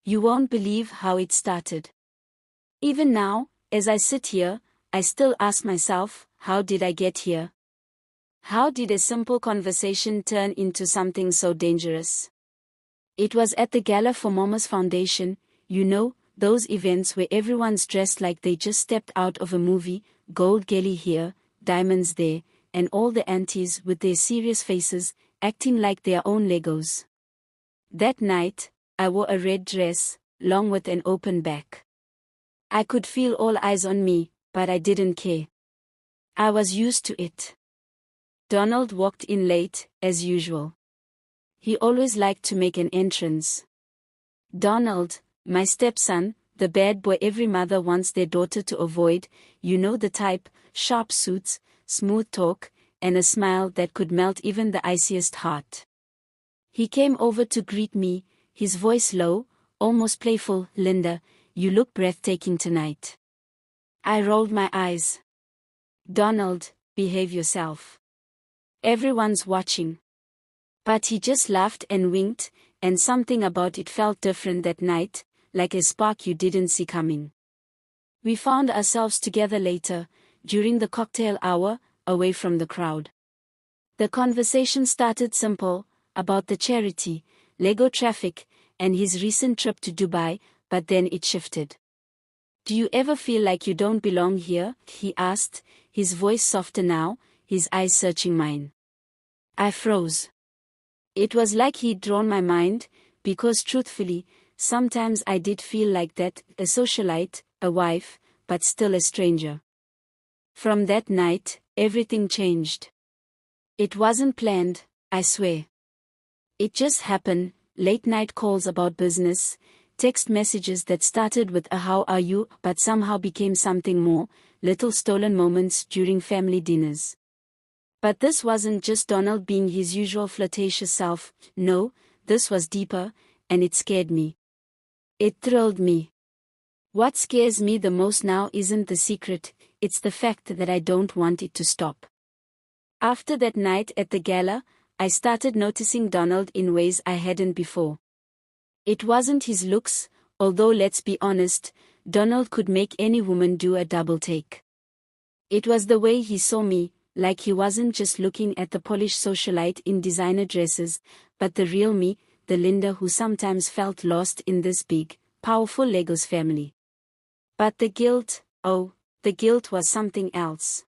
You won't believe how it started. Even now, as I sit here, I still ask myself, how did I get here? How did a simple conversation turn into something so dangerous? It was at the gala for Mama's Foundation, those events where everyone's dressed like they just stepped out of a movie, gold gelly here, diamonds there, and all the aunties with their serious faces, acting like their own Legos. That night, I wore a red dress, long with an open back. I could feel all eyes on me, but I didn't care. I was used to it. Donald walked in late, as usual. He always liked to make an entrance. Donald, my stepson, the bad boy every mother wants their daughter to avoid, the type, sharp suits, smooth talk, and a smile that could melt even the iciest heart. He came over to greet me, his voice low, almost playful. "Linda, you look breathtaking tonight." I rolled my eyes. "Donald, behave yourself. Everyone's watching." But he just laughed and winked, and something about it felt different that night, like a spark you didn't see coming. We found ourselves together later, during the cocktail hour, away from the crowd. The conversation started simple, about the charity, Lego traffic, and his recent trip to Dubai, but then it shifted. "Do you ever feel like you don't belong here?" he asked, his voice softer now, his eyes searching mine. I froze. It was like he'd drawn my mind, because truthfully, sometimes I did feel like that, a socialite, a wife, but still a stranger. From that night, everything changed. It wasn't planned, I swear. It just happened, late-night calls about business, text messages that started with a "how are you" but somehow became something more, little stolen moments during family dinners. But this wasn't just Donald being his usual flirtatious self, no, this was deeper, and it scared me. It thrilled me. What scares me the most now isn't the secret, it's the fact that I don't want it to stop. After that night at the gala, I started noticing Donald in ways I hadn't before. It wasn't his looks, although let's be honest, Donald could make any woman do a double take. It was the way he saw me, like he wasn't just looking at the polished socialite in designer dresses, but the real me, the Linda who sometimes felt lost in this big, powerful Legos family. But the guilt, the guilt was something else.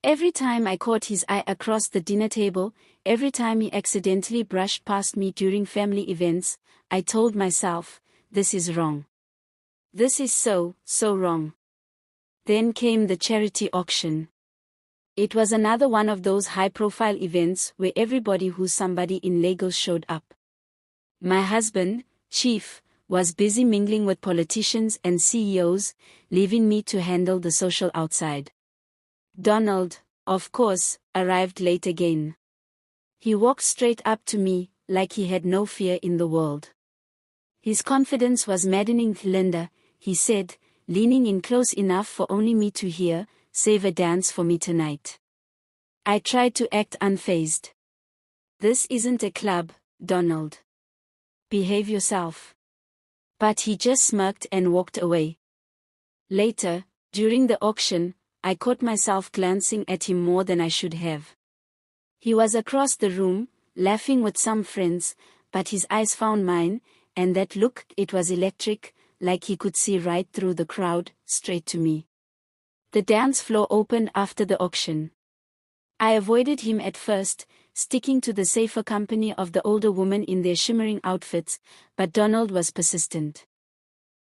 Every time I caught his eye across the dinner table, every time he accidentally brushed past me during family events, I told myself, this is wrong. This is so wrong. Then came the charity auction. It was another one of those high-profile events where everybody who's somebody in Lagos showed up. My husband, Chief, was busy mingling with politicians and CEOs, leaving me to handle the social outside. Donald, of course, arrived late again. He walked straight up to me, like he had no fear in the world. His confidence was maddening. "Linda," he said, leaning in close enough for only me to hear, "save a dance for me tonight." I tried to act unfazed. "This isn't a club, Donald. Behave yourself." But he just smirked and walked away. Later, during the auction, I caught myself glancing at him more than I should have. He was across the room, laughing with some friends, but his eyes found mine, and that look, it was electric, like he could see right through the crowd, straight to me. The dance floor opened after the auction. I avoided him at first, sticking to the safer company of the older women in their shimmering outfits, but Donald was persistent.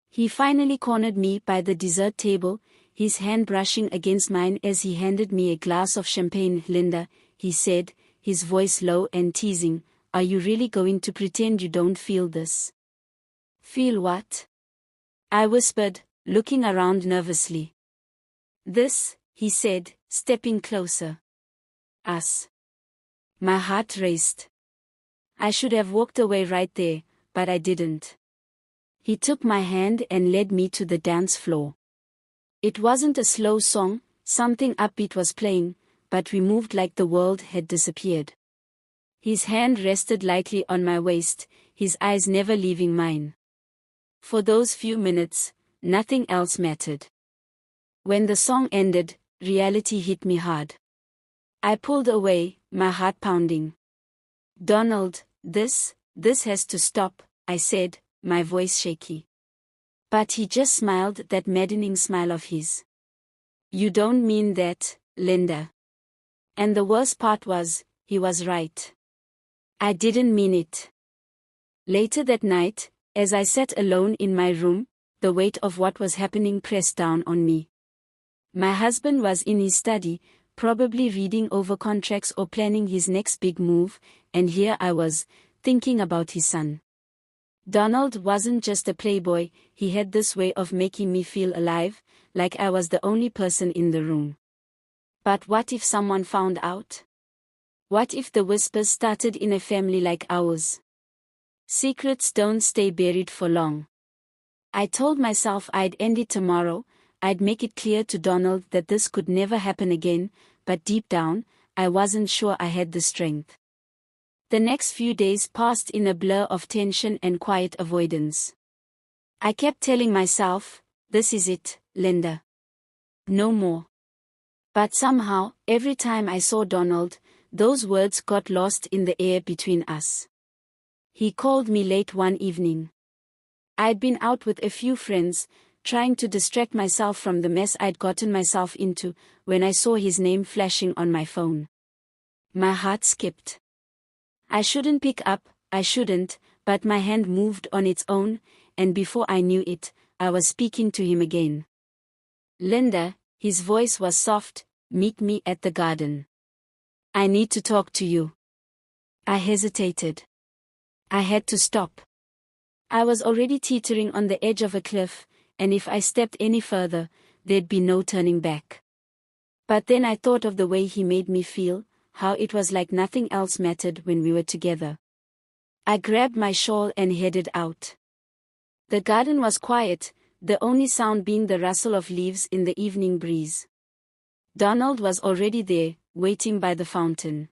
He finally cornered me by the dessert table, his hand brushing against mine as he handed me a glass of champagne. "Linda," he said, his voice low and teasing, "are you really going to pretend you don't feel this?" "Feel what?" I whispered, looking around nervously. "This," he said, stepping closer. "Us." My heart raced. I should have walked away right there, but I didn't. He took my hand and led me to the dance floor. It wasn't a slow song, something upbeat was playing, but we moved like the world had disappeared. His hand rested lightly on my waist, his eyes never leaving mine. For those few minutes, nothing else mattered. When the song ended, reality hit me hard. I pulled away, my heart pounding. Donald, this has to stop, I said, my voice shaky. But he just smiled that maddening smile of his. You don't mean that, Linda. And the worst part was, he was right. I didn't mean it. Later that night, as I sat alone in my room, the weight of what was happening pressed down on me. My husband was in his study, probably reading over contracts or planning his next big move, and here I was, thinking about his son. Donald wasn't just a playboy, he had this way of making me feel alive, like I was the only person in the room. But what if someone found out? What if the whispers started in a family like ours? Secrets don't stay buried for long. I told myself I'd end it tomorrow, I'd make it clear to Donald that this could never happen again, but deep down, I wasn't sure I had the strength. The next few days passed in a blur of tension and quiet avoidance. I kept telling myself, this is it, Linda. No more. But somehow, every time I saw Donald, those words got lost in the air between us. He called me late one evening. I'd been out with a few friends, trying to distract myself from the mess I'd gotten myself into, when I saw his name flashing on my phone. My heart skipped. I shouldn't pick up, but my hand moved on its own, and before I knew it, I was speaking to him again. Linda, his voice was soft, meet me at the garden. I need to talk to you. I hesitated. I had to stop. I was already teetering on the edge of a cliff, and if I stepped any further, there'd be no turning back. But then I thought of the way he made me feel, how it was like nothing else mattered when we were together. I grabbed my shawl and headed out. The garden was quiet, the only sound being the rustle of leaves in the evening breeze. Donald was already there, waiting by the fountain.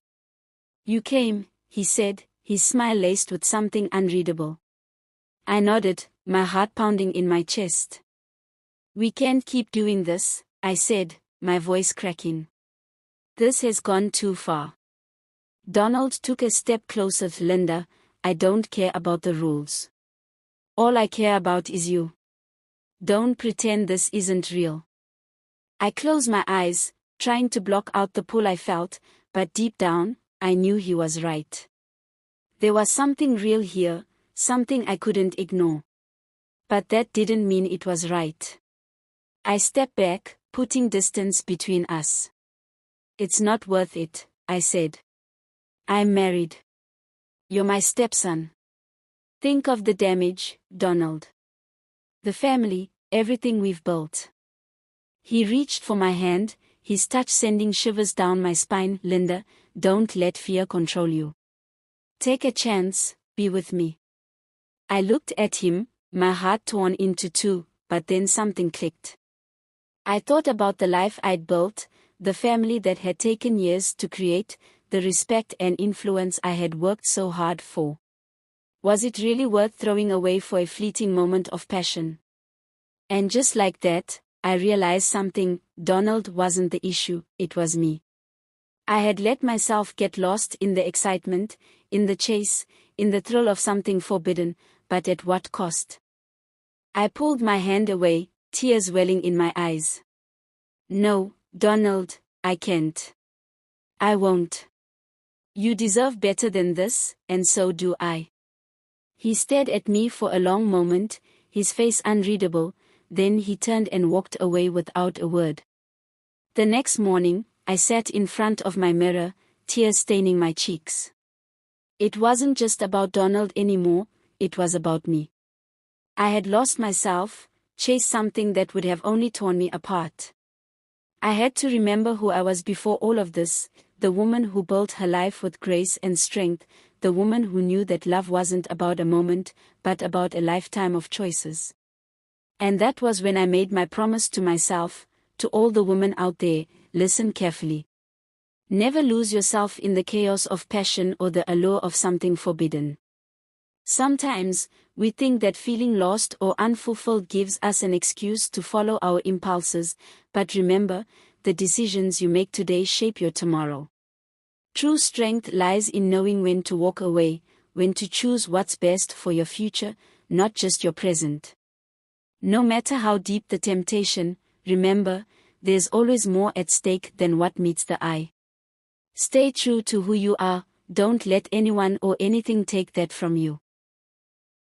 You came, he said, his smile laced with something unreadable. I nodded, my heart pounding in my chest. We can't keep doing this, I said, my voice cracking. This has gone too far. Donald took a step closer to Linda. I don't care about the rules. All I care about is you. Don't pretend this isn't real. I closed my eyes, trying to block out the pull I felt, but deep down, I knew he was right. There was something real here, something I couldn't ignore. But that didn't mean it was right. I stepped back, putting distance between us. It's not worth it, I said. I'm married. You're my stepson. Think of the damage, Donald. The family, everything we've built. He reached for my hand, his touch sending shivers down my spine. Linda, don't let fear control you. Take a chance, be with me. I looked at him, my heart torn into two, but then something clicked. I thought about the life I'd built, the family that had taken years to create, the respect and influence I had worked so hard for. Was it really worth throwing away for a fleeting moment of passion? And just like that, I realized something. Donald wasn't the issue, it was me. I had let myself get lost in the excitement, in the chase, in the thrill of something forbidden, but at what cost? I pulled my hand away, tears welling in my eyes. No, Donald, I can't. I won't. You deserve better than this, and so do I. He stared at me for a long moment, his face unreadable, then he turned and walked away without a word. The next morning, I sat in front of my mirror, tears staining my cheeks. It wasn't just about Donald anymore, it was about me. I had lost myself, chased something that would have only torn me apart. I had to remember who I was before all of this, the woman who built her life with grace and strength, the woman who knew that love wasn't about a moment, but about a lifetime of choices. And that was when I made my promise to myself, to all the women out there, listen carefully. Never lose yourself in the chaos of passion or the allure of something forbidden. Sometimes, We think that feeling lost or unfulfilled gives us an excuse to follow our impulses, but remember, the decisions you make today shape your tomorrow. True strength lies in knowing when to walk away, when to choose what's best for your future, not just your present. No matter how deep the temptation, remember, there's always more at stake than what meets the eye. Stay true to who you are, don't let anyone or anything take that from you.